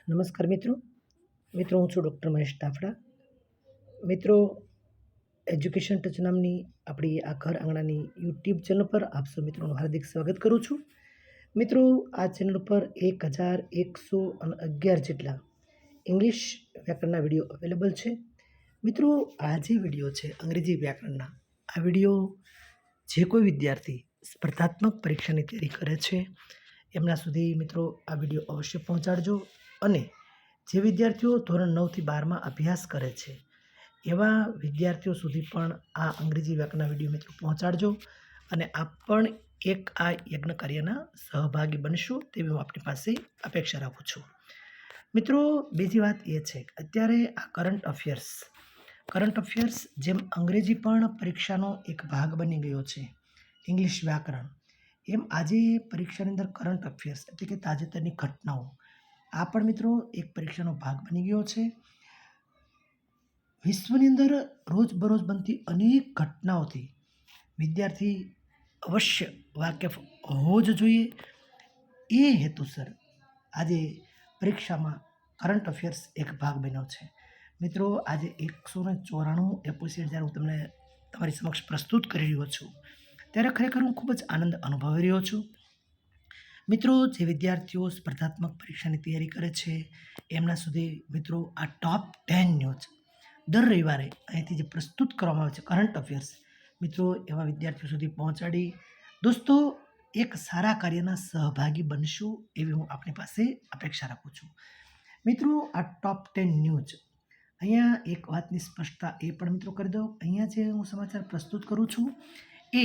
નમસ્કાર મિત્રો હું છું ડૉક્ટર મહેશ ટાફડા. મિત્રો, એજ્યુકેશન ટચ નામની આપણી આ ઘર આંગણાની યુટ્યુબ ચેનલ પર આપ સૌ મિત્રોનું હાર્દિક સ્વાગત કરું છું. મિત્રો, આ ચેનલ પર 1111 જેટલા ઇંગ્લિશ વ્યાકરણના વિડીયો અવેલેબલ છે. મિત્રો, આ જે વિડીયો છે અંગ્રેજી વ્યાકરણના, આ વિડીયો જે કોઈ વિદ્યાર્થી સ્પર્ધાત્મક પરીક્ષાની તૈયારી કરે છે એમના સુધી મિત્રો આ વિડીયો અવશ્ય પહોંચાડજો. અને જે વિદ્યાર્થીઓ ધોરણ 9થી 12માં અભ્યાસ કરે છે એવા વિદ્યાર્થીઓ સુધી પણ આ અંગ્રેજી વ્યાકરણના વિડીયો મિત્રો પહોંચાડજો. અને આપ પણ એક આ યજ્ઞ કાર્યના સહભાગી બનશો તેવી હું આપની પાસે અપેક્ષા રાખું છું. મિત્રો, બીજી વાત એ છે કે અત્યારે આ કરંટ અફેર્સ જેમ અંગ્રેજી પણ પરીક્ષાનો એક ભાગ બની ગયો છે, ઇંગ્લિશ વ્યાકરણ, એમ આજે પરીક્ષાની અંદર કરંટ અફેર્સ એટલે કે તાજેતરની ઘટનાઓ આ પણ મિત્રો એક પરીક્ષાનો ભાગ બની ગયો છે. વિશ્વની અંદર રોજબરોજ બનતી અનેક ઘટનાઓથી વિદ્યાર્થી અવશ્ય વાકેફ હોવો જ જોઈએ. એ હેતુસર આજે પરીક્ષામાં કરંટ અફેર્સ એક ભાગ બન્યો છે. મિત્રો, આજે 194 એપિસોડ જ્યારે હું તમને તમારી સમક્ષ પ્રસ્તુત કરી રહ્યો છું ત્યારે ખરેખર હું ખૂબ જ આનંદ અનુભવી રહ્યો છું. મિત્રો, જે વિદ્યાર્થીઓ સ્પર્ધાત્મક પરીક્ષાની તૈયારી કરે છે એમના સુધી મિત્રો આ ટોપ 10 ન્યૂઝ દર રવિવારે અહીંથી જે પ્રસ્તુત કરવામાં આવે છે કરંટ અફેર્સ, મિત્રો એવા વિદ્યાર્થીઓ સુધી પહોંચાડી દોસ્તો એક સારા કાર્યના સહભાગી બનશું એવી હું આપણી પાસે અપેક્ષા રાખું છું. મિત્રો, આ ટોપ 10 ન્યૂઝ અહીંયા એક વાતની સ્પષ્ટતા એ પણ મિત્રો કરી દઉં, અહીંયા જે હું સમાચાર પ્રસ્તુત કરું છું એ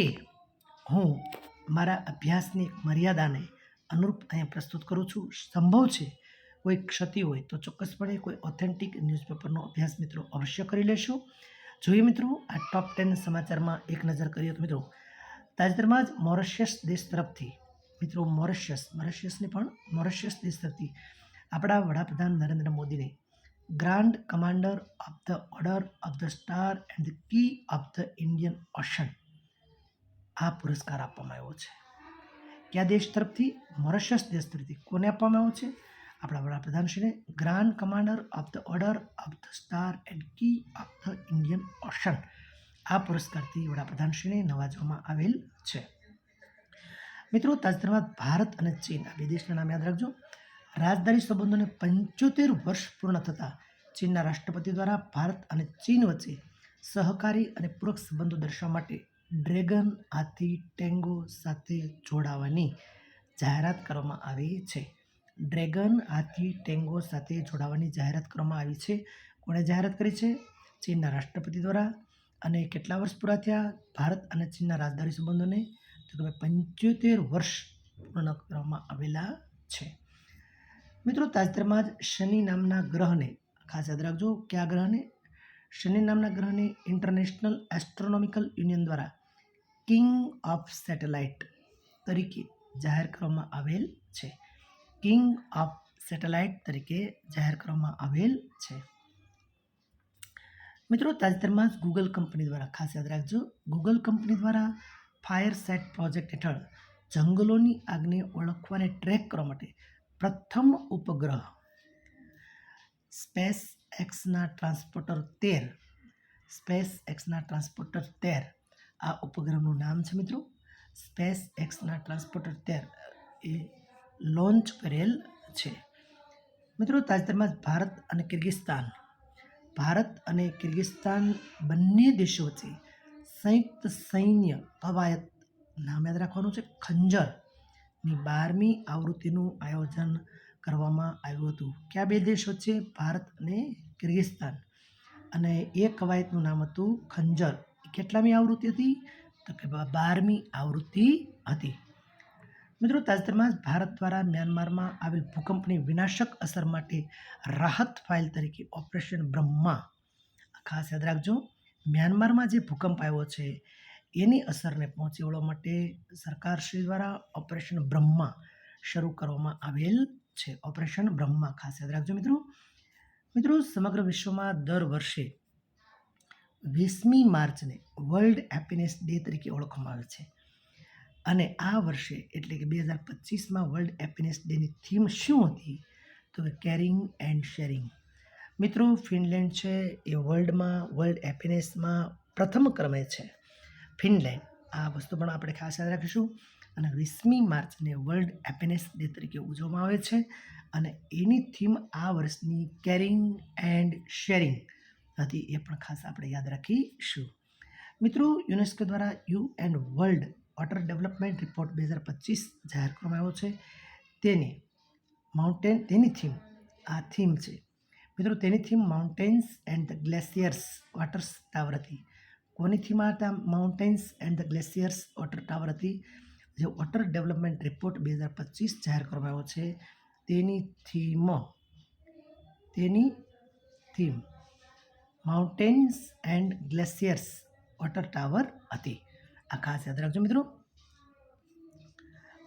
હું મારા અભ્યાસની મર્યાદાને અનુરૂપ અહીંયા પ્રસ્તુત કરું છું. સંભવ છે કોઈ ક્ષતિ હોય તો ચોક્કસપણે કોઈ ઓથેન્ટિક ન્યૂઝપેપરનો અભ્યાસ મિત્રો અવશ્ય કરી લેશો. જોઈએ મિત્રો, આ ટોપ 10 સમાચારમાં એક નજર કરીએ તો મિત્રો તાજેતરમાં જ મોરિશિયસ દેશ તરફથી મિત્રો મોરિશિયસ દેશ તરફથી આપણા વડાપ્રધાન નરેન્દ્ર મોદીને grand commander of the order of the star and the key of the Indian ocean આ પુરસ્કાર આપવામાં આવ્યો છે. કયા દેશ તરફથી? મોરિશિયસ દેશ તરફથી. કોને આપવામાં આવ્યો છે? આપણા વડાપ્રધાનશ્રીને Grand commander of the order of the star and Key of the Indian ocean આ પુરસ્કારથી વડાપ્રધાનશ્રીને નવાજવામાં આવેલ છે. મિત્રો, તાજેતરમાં ભારત અને ચીન આ બે દેશના નામ યાદ રાખજો. રાજદ્વારી સંબંધોને 75 વર્ષ પૂર્ણ થતાં ચીનના રાષ્ટ્રપતિ દ્વારા ભારત અને ચીન વચ્ચે સહકારી અને પૂરક સંબંધો દર્શાવવા માટે ડ્રેગન હાથી ટેંગો સાથે જોડાવાની જાહેરાત કરવામાં આવી છે. ડ્રેગન હાથી ટેંગો સાથે જોડાવાની જાહેરાત કરવામાં આવી છે. કોણે જાહેરાત કરી છે? ચીનના રાષ્ટ્રપતિ દ્વારા. અને કેટલા વર્ષ પૂરા થયા ભારત અને ચીનના રાજદ્વારી સંબંધોને? તો કે 75 વર્ષ પૂર્ણ કરવામાં આવેલા છે. મિત્રો, તાજેતરમાં જ શનિ નામના ગ્રહને ખાસ યાદ રાખજો, કયા ગ્રહને? શનિ નામના ગ્રહને ઇન્ટરનેશનલ એસ્ટ્રોનોમિકલ યુનિયન દ્વારા કિંગ ઓફ સેટેલાઇટ તરીકે જાહેર કરવામાં આવેલ છે. કિંગ ઓફ સેટેલાઇટ તરીકે જાહેર કરવામાં આવેલ છે. મિત્રો, તાજેતરમાં જ ગૂગલ કંપની દ્વારા ખાસ યાદ રાખજો, ગૂગલ કંપની દ્વારા ફાયરસેટ પ્રોજેક્ટ હેઠળ જંગલોની આગને ઓળખવાને ટ્રેક કરવા માટે પ્રથમ ઉપગ્રહ સ્પેસ એક્સના ટ્રાન્સપોર્ટર 13 આ ઉપગ્રહનું નામ છે મિત્રો. સ્પેસ એક્સના ટ્રાન્સપોર્ટર 13 એ લોન્ચ કરેલ છે. મિત્રો, તાજેતરમાં જ ભારત અને કિર્ગિસ્તાન બંને દેશો વચ્ચે સંયુક્ત સૈન્ય કવાયત, નામ યાદ રાખવાનું છે, ખંજરની 12મી આવૃત્તિનું આયોજન કરવામાં આવ્યું હતું. કયા બે દેશ વચ્ચે? ભારત અને કિર્ગિસ્તાન. અને એ કવાયતનું નામ હતું ખંજર. કેટલામી આવૃત્તિ હતી? તો કે 12મી આવૃત્તિ હતી. મિત્રો, તાજેતરમાં જ ભારત દ્વારા મ્યાનમારમાં આવેલ ભૂકંપની વિનાશક અસર માટે રાહત ફાઇલ તરીકે ઓપરેશન બ્રહ્મા, ખાસ યાદ રાખજો, મ્યાનમારમાં જે ભૂકંપ આવ્યો છે એની અસરને પહોંચી વળવા માટે સરકારશ્રી દ્વારા ઓપરેશન બ્રહ્મા શરૂ કરવામાં આવેલ છે. ઓપરેશન બ્રહ્મા ખાસ યાદ રાખજો મિત્રો, સમગ્ર વિશ્વમાં દર વર્ષે 20મી માર્ચને વર્લ્ડ હેપીનેસ ડે તરીકે ઓળખવામાં આવે છે. અને આ વર્ષે એટલે કે 2025માં વર્લ્ડ હેપીનેસ ડેની થીમ શું હતી? તો કેરિંગ એન્ડ શેરિંગ. મિત્રો, ફિનલેન્ડ છે એ વર્લ્ડ હેપીનેસમાં પ્રથમ ક્રમે છે. ફિનલેન્ડ, આ વસ્તુ પણ આપણે ખાસ યાદ રાખીશું. અને 20મી માર્ચને વર્લ્ડ હેપીનેસ ડે તરીકે ઉજવવામાં આવે છે. અને એની થીમ આ વર્ષની કેરિંગ એન્ડ શેરિંગ હતી, એ પણ ખાસ આપણે યાદ રાખીશું. મિત્રો, યુનેસ્કો દ્વારા UN world water development report 2025 જાહેર કરવામાં આવ્યો છે. તેની થીમ છે. મિત્રો, તેની theme mountains and the glaciers water tower હતી. કોની થીમ હતા? Mountains and the glaciers water tower હતી. જે વોટર ડેવલપમેન્ટ રિપોર્ટ 2025 જાહેર કરવામાં આવ્યો છે, તેની theme mountains and glaciers water tower હતી. આ ખાસ યાદ રાખજો મિત્રો.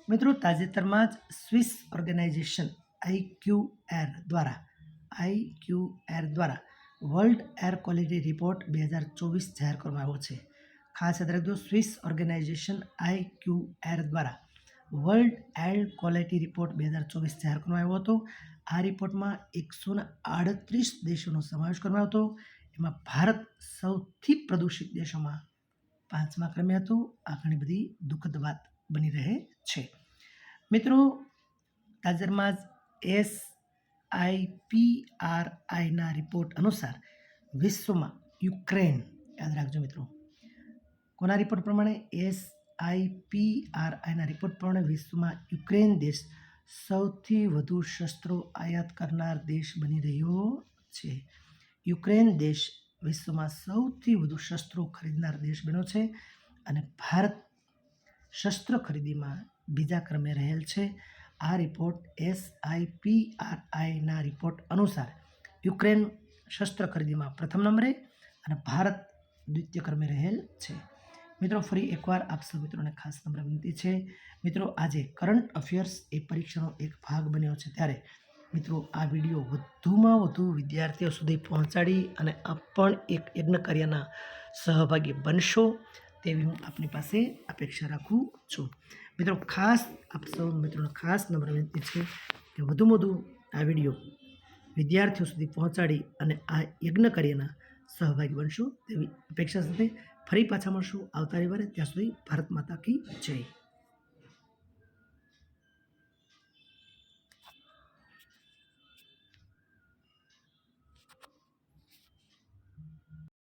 મિત્રો, તાજેતરમાં જ સ્વિસ ઓર્ગેનાઇઝેશન IQR દ્વારા વર્લ્ડ એર ક્વોલિટી રિપોર્ટ 2024 જાહેર કરવામાં આવ્યો છે. ખાસ યાદ રાખજો, સ્વિસ ઓર્ગેનાઇઝેશન IQR દ્વારા વર્લ્ડ એર ક્વોલિટી રિપોર્ટ 2024 જાહેર કરવામાં આવ્યો હતો. આ રિપોર્ટમાં 138 દેશોનો સમાવેશ કરવામાં આવ્યો હતો. એમાં ભારત સૌથી પ્રદૂષિત દેશોમાં 5મા ક્રમે હતું. આ ઘણી બધી દુઃખદ વાત બની રહે છે. મિત્રો, તાજેતરમાં જ SIPRIના રિપોર્ટ અનુસાર વિશ્વમાં યુક્રેન, યાદ રાખજો મિત્રો, કોના રિપોર્ટ પ્રમાણે? SIPRIના રિપોર્ટ પ્રમાણે વિશ્વમાં યુક્રેન દેશ સૌથી વધુ શસ્ત્રો આયાત કરનાર દેશ બની રહ્યો છે. યુક્રેન દેશ વિશ્વમાં સૌથી વધુ શસ્ત્રો ખરીદનાર દેશ બન્યો છે. અને ભારત શસ્ત્ર ખરીદીમાં બીજા ક્રમે રહેલ છે. આ રિપોર્ટ SIPRIના રિપોર્ટ અનુસાર યુક્રેન શસ્ત્ર ખરીદીમાં પ્રથમ નંબરે અને ભારત દ્વિતીય ક્રમે રહેલ છે. મિત્રો, ફરી એકવાર આપ સૌ મિત્રોને ખાસ નમ્ર વિનંતી છે. મિત્રો, આજે કરંટ અફેર્સ એ પરીક્ષાનો એક ભાગ બન્યો છે, ત્યારે મિત્રો આ વિડીયો વધુમાં વધુ વિદ્યાર્થીઓ સુધી પહોંચાડી અને આપ પણ એક યજ્ઞ કાર્યના સહભાગી બનશો તેવી હું આપની પાસે અપેક્ષા રાખું છું. મિત્રો, ખાસ આપ સૌ મિત્રોને ખાસ નમ્ર વિનંતી છે કે વધુમાં વધુ આ વિડીયો વિદ્યાર્થીઓ સુધી પહોંચાડી અને આ યજ્ઞ કાર્યના સહભાગી બનશો તેવી અપેક્ષા સાથે ફરી પાછા મળશું આવતા રવિવારે. ત્યાં સુધી ભારત માતા કી જય.